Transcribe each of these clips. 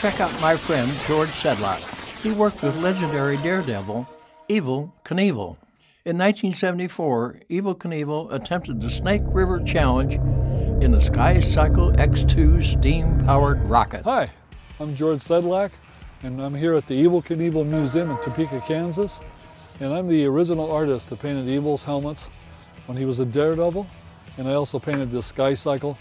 check out my friend George Sedlock. He worked with legendary daredevil Evel Knievel. In 1974, Evel Knievel attempted the Snake River Challenge in the Sky Cycle X2 steam-powered rocket. Hi, I'm George Sedlock, and I'm here at the Evel Knievel Museum in Topeka, Kansas. And I'm the original artist that painted Evel's helmets when he was a daredevil, and I also painted this Sky Cycle.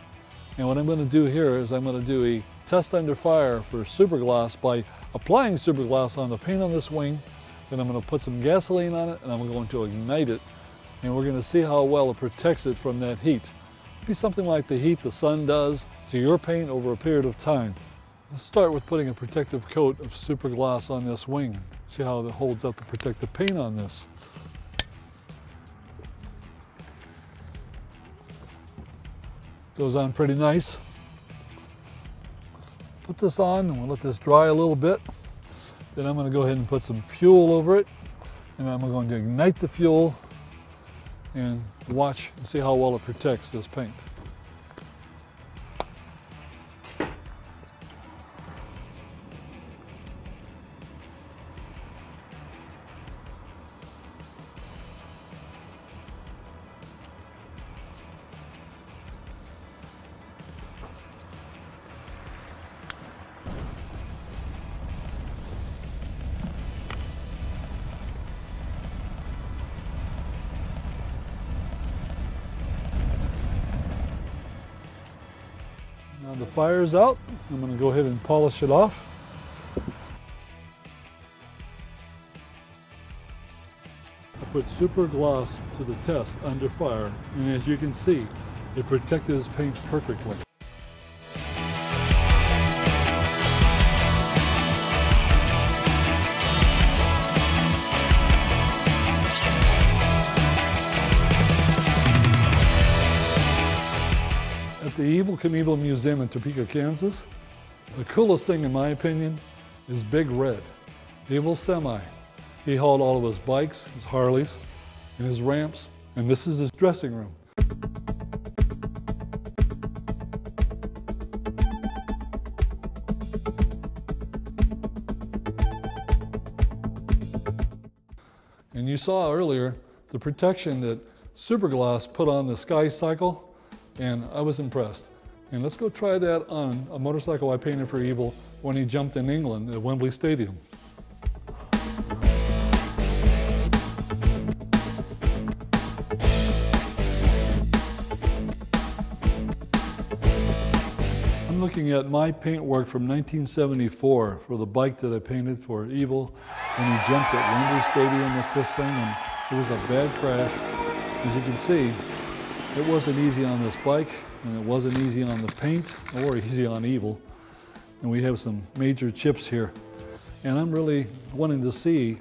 And what I'm going to do here is I'm going to do a test under fire for superglass by applying superglass on the paint on this wing. Then I'm going to put some gasoline on it and I'm going to ignite it. And we're going to see how well it protects it from that heat. It'll be something like the heat the sun does to your paint over a period of time. Let's start with putting a protective coat of superglass on this wing. See how it holds up to protect the paint on this. Goes on pretty nice. Put this on and we'll let this dry a little bit. Then I'm going to go ahead and put some fuel over it, and I'm going to ignite the fuel and watch and see how well it protects this paint. Now the fire's out. I'm going to go ahead and polish it off. I put super gloss to the test under fire, and as you can see, it protected his paint perfectly. At the Evel Knievel Museum in Topeka, Kansas, the coolest thing in my opinion is Big Red, Evel's semi. He hauled all of his bikes, his Harleys, and his ramps, and this is his dressing room. And you saw earlier the protection that Superglass put on the Sky Cycle, and I was impressed. And let's go try that on a motorcycle I painted for Evel when he jumped in England at Wembley Stadium. I'm looking at my paint work from 1974 for the bike that I painted for Evel when he jumped at Wembley Stadium with this thing, and it was a bad crash. As you can see, it wasn't easy on this bike, and it wasn't easy on the paint, or easy on Evel. And we have some major chips here. And I'm really wanting to see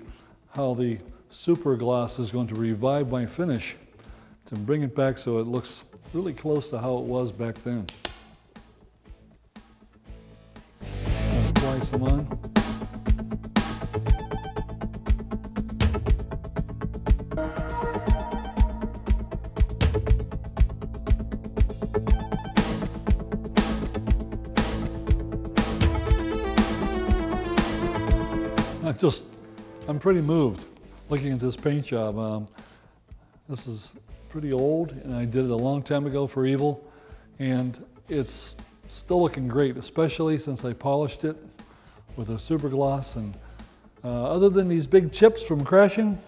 how the Superglass is going to revive my finish to bring it back so it looks really close to how it was back then. I'll apply some on. I'm pretty moved looking at this paint job. This is pretty old, and I did it a long time ago for Evel, and it's still looking great, especially since I polished it with a Superglass. And other than these big chips from crashing,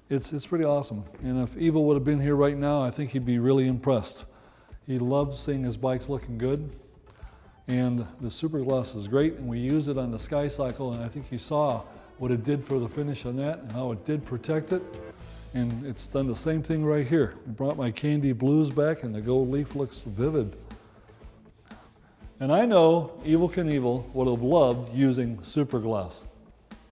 it's pretty awesome. And if Evel would have been here right now, I think he'd be really impressed. He loved seeing his bikes looking good. And the Superglass is great, and we used it on the Sky Cycle, and I think you saw what it did for the finish on that and how it did protect it. And it's done the same thing right here. It brought my candy blues back, and the gold leaf looks vivid. And I know Evel Knievel would have loved using Superglass.